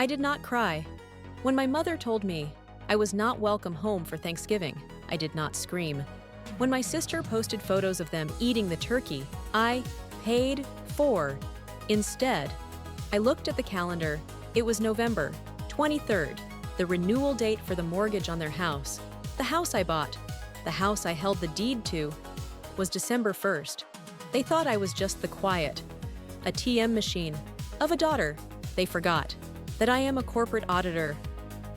I did not cry. When my mother told me I was not welcome home for Thanksgiving, I did not scream. When my sister posted photos of them eating the turkey I paid for, instead, I looked at the calendar. It was November 23rd, the renewal date for the mortgage on their house. The house I bought, the house I held the deed to, was December 1st. They thought I was just the quiet, ATM machine of a daughter. They forgot that I am a corporate auditor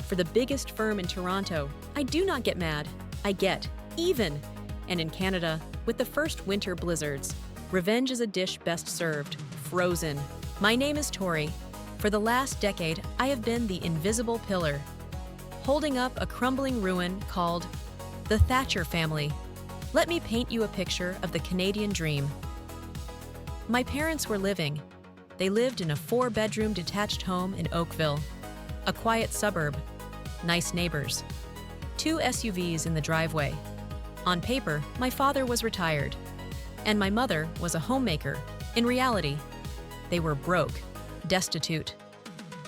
for the biggest firm in Toronto. I do not get mad, I get even. And in Canada, with the first winter blizzards, revenge is a dish best served, frozen. My name is Tori. For the last decade, I have been the invisible pillar, holding up a crumbling ruin called the Thatcher family. Let me paint you a picture of the Canadian dream. My parents were living. They lived in a 4-bedroom detached home in Oakville, a quiet suburb, nice neighbors, 2 SUVs in the driveway. On paper, my father was retired, and my mother was a homemaker. In reality, they were broke, destitute.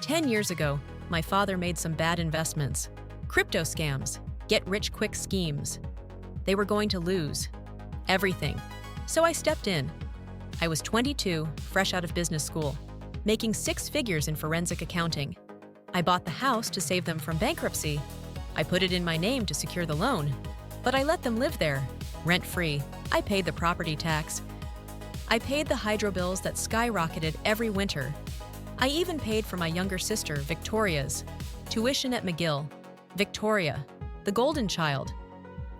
10 years ago, my father made some bad investments, crypto scams, get-rich-quick schemes. They were going to lose everything, so I stepped in. I was 22, fresh out of business school, making 6 figures in forensic accounting. I bought the house to save them from bankruptcy. I put it in my name to secure the loan, but I let them live there, rent-free. I paid the property tax. I paid the hydro bills that skyrocketed every winter. I even paid for my younger sister, Victoria's tuition at McGill. Victoria, the golden child.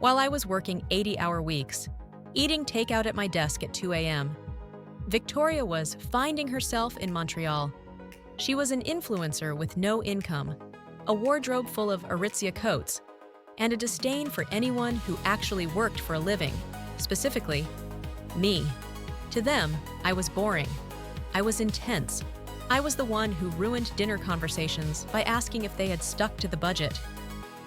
While I was working 80-hour weeks, eating takeout at my desk at 2 a.m., Victoria was finding herself in Montreal. She was an influencer with no income, a wardrobe full of Aritzia coats, and a disdain for anyone who actually worked for a living, specifically, me. To them, I was boring. I was intense. I was the one who ruined dinner conversations by asking if they had stuck to the budget.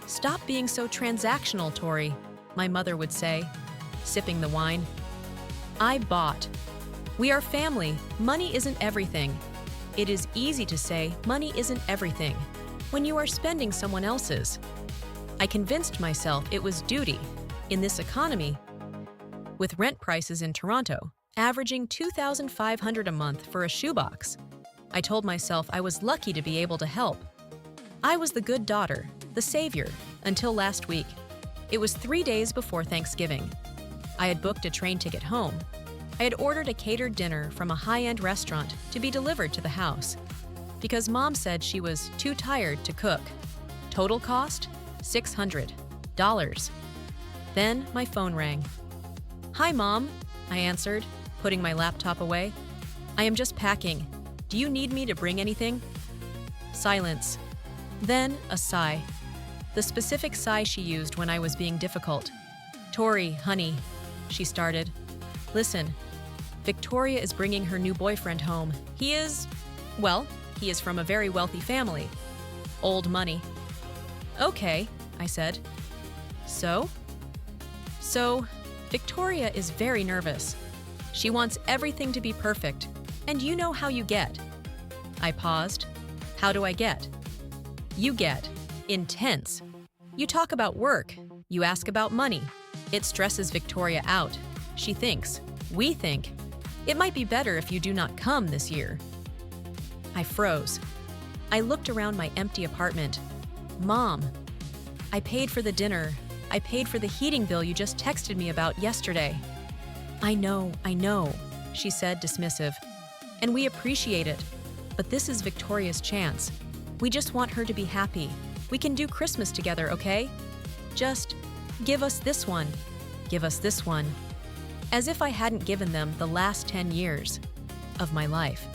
"Stop being so transactional, Tori," my mother would say, sipping the wine. I bought. We are family. Money isn't everything. It is easy to say money isn't everything when you are spending someone else's. I convinced myself it was duty in this economy. With rent prices in Toronto averaging $2,500 a month for a shoebox, I told myself I was lucky to be able to help. I was the good daughter, the savior, until last week. It was 3 days before Thanksgiving. I had booked a train ticket home. I had ordered a catered dinner from a high-end restaurant to be delivered to the house because Mom said she was too tired to cook. Total cost? $600. Then my phone rang. "Hi, Mom," I answered, putting my laptop away. "I am just packing. Do you need me to bring anything?" Silence. Then a sigh. The specific sigh she used when I was being difficult. "Tori, honey," she started. "Listen, Victoria is bringing her new boyfriend home. He is from a very wealthy family. Old money." "Okay," I said. So, Victoria is very nervous. She wants everything to be perfect, and you know how you get." I paused. "How do I get?" "You get intense. You talk about work. You ask about money. It stresses Victoria out. She thinks, we think, it might be better if you do not come this year." I froze. I looked around my empty apartment. "Mom, I paid for the dinner. I paid for the heating bill you just texted me about yesterday." I know, she said, dismissive. "And we appreciate it. But this is Victoria's chance. We just want her to be happy. We can do Christmas together, okay? Just give us this one. Give us this one." As if I hadn't given them the last 10 years of my life.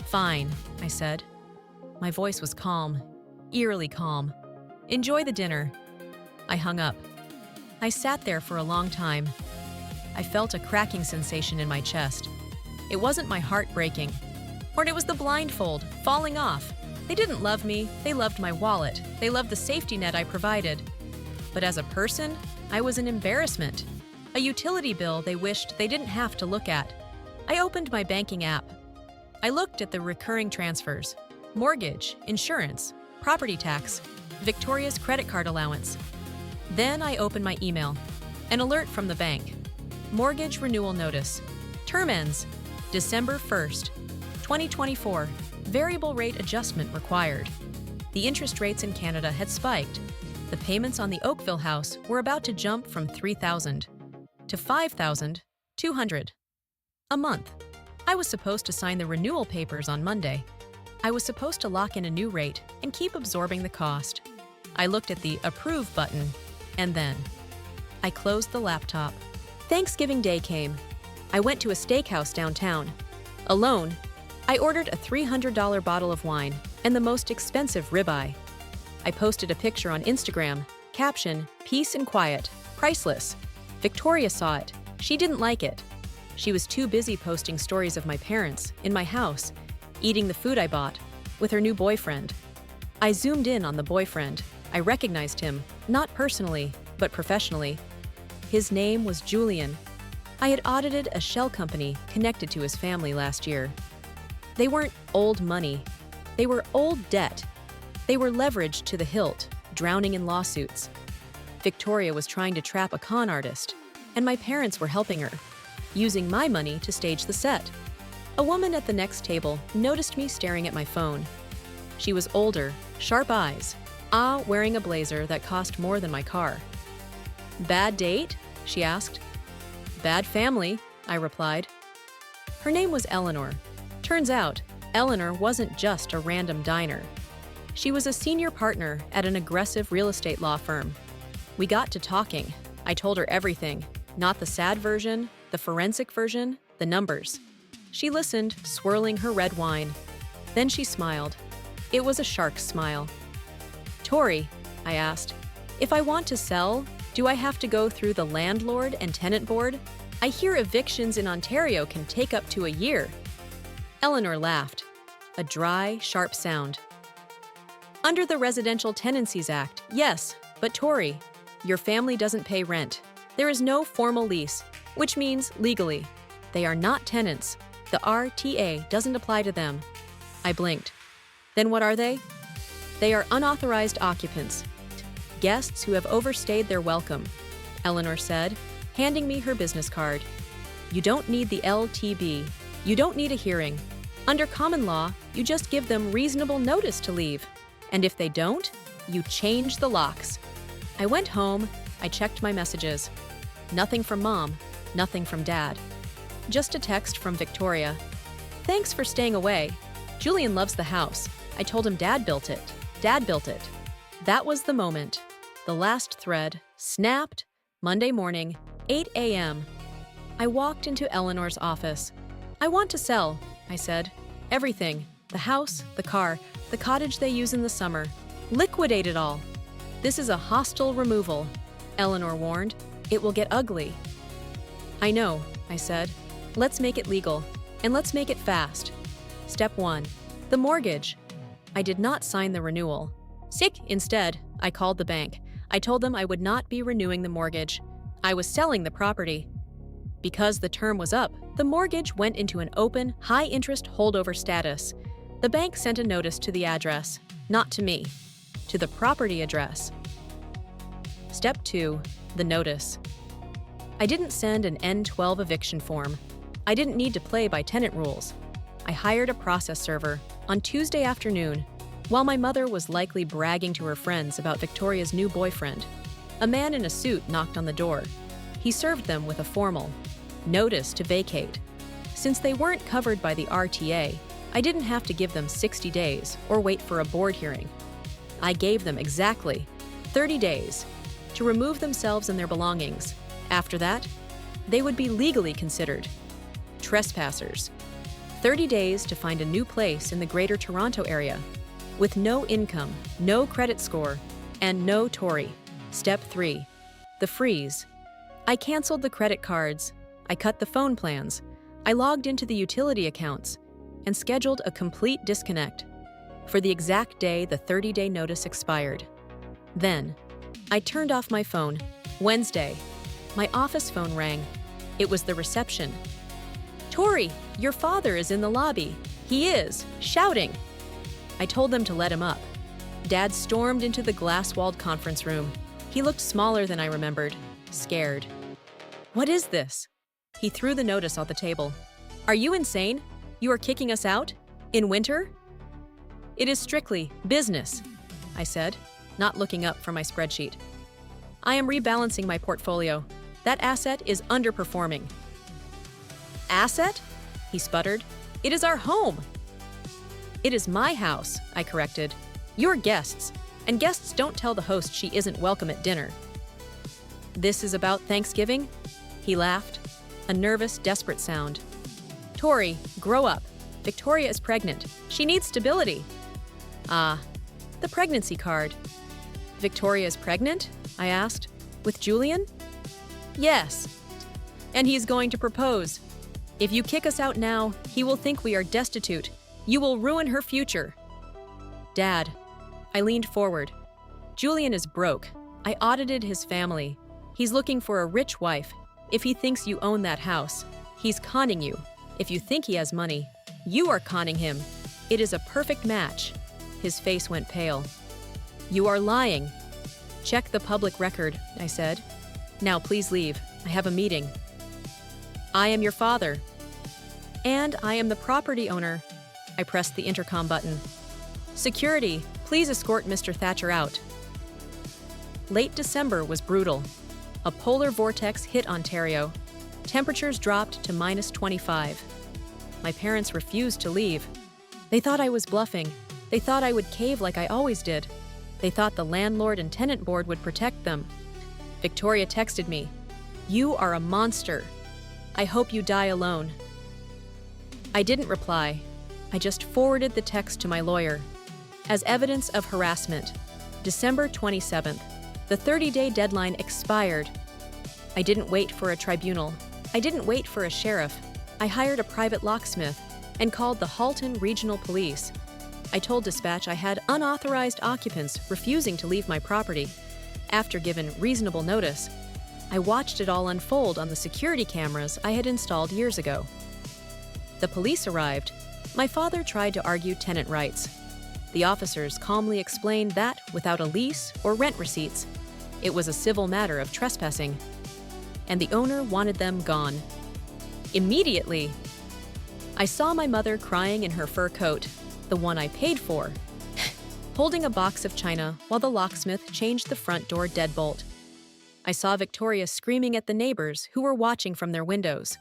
"Fine," I said. My voice was calm, eerily calm. "Enjoy the dinner." I hung up. I sat there for a long time. I felt a cracking sensation in my chest. It wasn't my heart breaking, or it was the blindfold falling off. They didn't love me, they loved my wallet, they loved the safety net I provided. But as a person, I was an embarrassment, a utility bill they wished they didn't have to look at. I opened my banking app. I looked at the recurring transfers, mortgage, insurance, property tax, Victoria's credit card allowance. Then I open my email. An alert from the bank. Mortgage renewal notice. Term ends December 1st, 2024. Variable rate adjustment required. The interest rates in Canada had spiked. The payments on the Oakville house were about to jump from $3,000 to $5,200 a month. I was supposed to sign the renewal papers on Monday. I was supposed to lock in a new rate and keep absorbing the cost. I looked at the Approve button, and then I closed the laptop. Thanksgiving Day came. I went to a steakhouse downtown. Alone, I ordered a $300 bottle of wine and the most expensive ribeye. I posted a picture on Instagram, caption, "Peace and quiet, priceless." Victoria saw it. She didn't like it. She was too busy posting stories of my parents, in my house, eating the food I bought, with her new boyfriend. I zoomed in on the boyfriend. I recognized him, not personally, but professionally. His name was Julian. I had audited a shell company connected to his family last year. They weren't old money. They were old debt. They were leveraged to the hilt, drowning in lawsuits. Victoria was trying to trap a con artist, and my parents were helping her, using my money to stage the set. A woman at the next table noticed me staring at my phone. She was older, sharp eyes, wearing a blazer that cost more than my car. "Bad date?" she asked. "Bad family," I replied. Her name was Eleanor. Turns out, Eleanor wasn't just a random diner. She was a senior partner at an aggressive real estate law firm. We got to talking. I told her everything, not the sad version, the forensic version, the numbers. She listened, swirling her red wine. Then she smiled. It was a shark's smile. "Tori," I asked, "if I want to sell, do I have to go through the landlord and tenant board? I hear evictions in Ontario can take up to a year." Eleanor laughed, a dry, sharp sound. "Under the Residential Tenancies Act, yes, but Tori, your family doesn't pay rent. There is no formal lease, which means legally, they are not tenants. The RTA doesn't apply to them." I blinked. "Then what are they?" "They are unauthorized occupants, guests who have overstayed their welcome," Eleanor said, handing me her business card. "You don't need the LTB. You don't need a hearing. Under common law, you just give them reasonable notice to leave. And if they don't, you change the locks." I went home. I checked my messages. Nothing from Mom, nothing from Dad. Just a text from Victoria. "Thanks for staying away. Julian loves the house. I told him Dad built it. Dad built it." That was the moment. The last thread snapped. Monday morning, 8 a.m. I walked into Eleanor's office. "I want to sell," I said. "Everything. The house, the car, the cottage they use in the summer. Liquidate it all." "This is a hostile removal," Eleanor warned. "It will get ugly." "I know," I said. "Let's make it legal, and let's make it fast." Step 1. The mortgage. I did not sign the renewal. Instead, I called the bank. I told them I would not be renewing the mortgage. I was selling the property. Because the term was up, the mortgage went into an open, high-interest holdover status. The bank sent a notice to the address, not to me, to the property address. Step 2. The notice. I didn't send an N12 eviction form. I didn't need to play by tenant rules. I hired a process server on Tuesday afternoon, while my mother was likely bragging to her friends about Victoria's new boyfriend. A man in a suit knocked on the door. He served them with a formal notice to vacate. Since they weren't covered by the RTA, I didn't have to give them 60 days or wait for a board hearing. I gave them exactly 30 days to remove themselves and their belongings. After that, they would be legally considered trespassers. 30 days to find a new place in the Greater Toronto area, with no income, no credit score, and no Tory. Step 3. The freeze. I canceled the credit cards. I cut the phone plans. I logged into the utility accounts and scheduled a complete disconnect for the exact day the 30-day notice expired. Then, I turned off my phone. Wednesday, my office phone rang. It was the reception. "Tori, your father is in the lobby. He is, shouting." I told them to let him up. Dad stormed into the glass-walled conference room. He looked smaller than I remembered, scared. "What is this?" He threw the notice on the table. "Are you insane? You are kicking us out? In winter?" "It is strictly business," I said, not looking up from my spreadsheet. "I am rebalancing my portfolio. That asset is underperforming." "Asset?" he sputtered. "It is our home." "It is my house," I corrected. "You're guests, and guests don't tell the host she isn't welcome at dinner." "This is about Thanksgiving?" He laughed, a nervous, desperate sound. "Tori, grow up. Victoria is pregnant. She needs stability." "Ah, the pregnancy card." "Victoria is pregnant?" I asked. "With Julian?" "Yes. And he is going to propose. If you kick us out now, he will think we are destitute. You will ruin her future." "Dad." I leaned forward. "Julian is broke. I audited his family. He's looking for a rich wife. If he thinks you own that house, he's conning you. If you think he has money, you are conning him. It is a perfect match." His face went pale. "You are lying." "Check the public record," I said. "Now please leave. I have a meeting." "I am your father." "And I am the property owner." I pressed the intercom button. "Security, please escort Mr. Thatcher out." Late December was brutal. A polar vortex hit Ontario. Temperatures dropped to -25. My parents refused to leave. They thought I was bluffing. They thought I would cave like I always did. They thought the landlord and tenant board would protect them. Victoria texted me, "You are a monster. I hope you die alone." I didn't reply. I just forwarded the text to my lawyer. As evidence of harassment, December 27th, the 30-day deadline expired. I didn't wait for a tribunal. I didn't wait for a sheriff. I hired a private locksmith and called the Halton Regional Police. I told dispatch I had unauthorized occupants refusing to leave my property. After given reasonable notice, I watched it all unfold on the security cameras I had installed years ago. The police arrived. My father tried to argue tenant rights. The officers calmly explained that, without a lease or rent receipts, it was a civil matter of trespassing, and the owner wanted them gone. Immediately, I saw my mother crying in her fur coat, the one I paid for, holding a box of china while the locksmith changed the front door deadbolt. I saw Victoria screaming at the neighbors who were watching from their windows.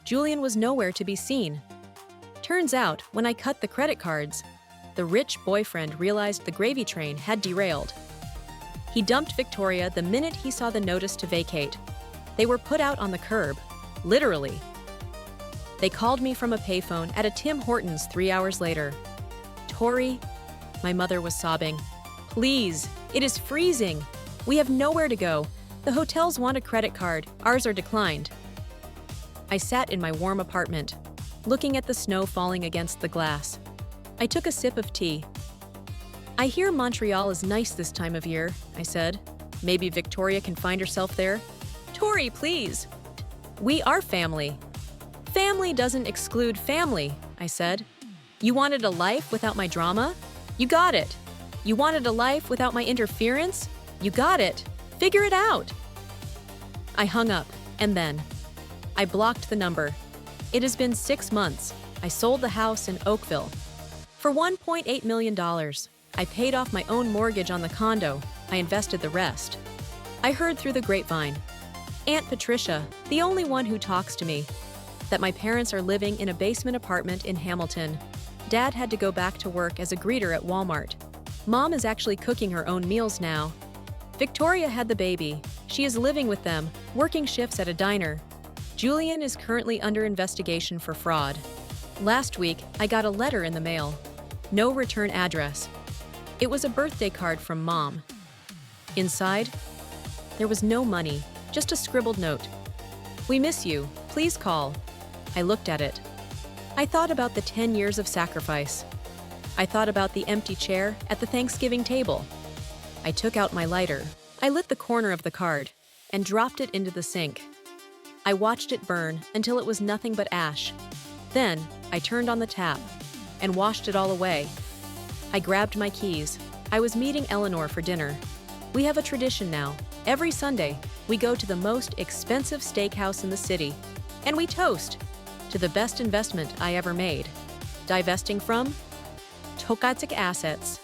Julian was nowhere to be seen. Turns out, when I cut the credit cards, the rich boyfriend realized the gravy train had derailed. He dumped Victoria the minute he saw the notice to vacate. They were put out on the curb, literally. They called me from a payphone at a Tim Hortons 3 hours later. "Tori," my mother was sobbing, "please, it is freezing. We have nowhere to go. The hotels want a credit card. Ours are declined." I sat in my warm apartment, looking at the snow falling against the glass. I took a sip of tea. "I hear Montreal is nice this time of year," I said. "Maybe Victoria can find herself there." "Tori, please." "We are family." "Family doesn't exclude family," I said. "You wanted a life without my drama? You got it. You wanted a life without my interference? You got it. Figure it out." I hung up, and then I blocked the number. It has been 6 months. I sold the house in Oakville. For $1.8 million, I paid off my own mortgage on the condo. I invested the rest. I heard through the grapevine, Aunt Patricia, the only one who talks to me, that my parents are living in a basement apartment in Hamilton. Dad had to go back to work as a greeter at Walmart. Mom is actually cooking her own meals now. Victoria had the baby. She is living with them, working shifts at a diner. Julian is currently under investigation for fraud. Last week, I got a letter in the mail. No return address. It was a birthday card from Mom. Inside, there was no money, just a scribbled note. "We miss you. Please call." I looked at it. I thought about the 10 years of sacrifice. I thought about the empty chair at the Thanksgiving table. I took out my lighter. I lit the corner of the card and dropped it into the sink. I watched it burn until it was nothing but ash. Then, I turned on the tap and washed it all away. I grabbed my keys. I was meeting Eleanor for dinner. We have a tradition now. Every Sunday, we go to the most expensive steakhouse in the city, and we toast to the best investment I ever made. Divesting from toxic assets.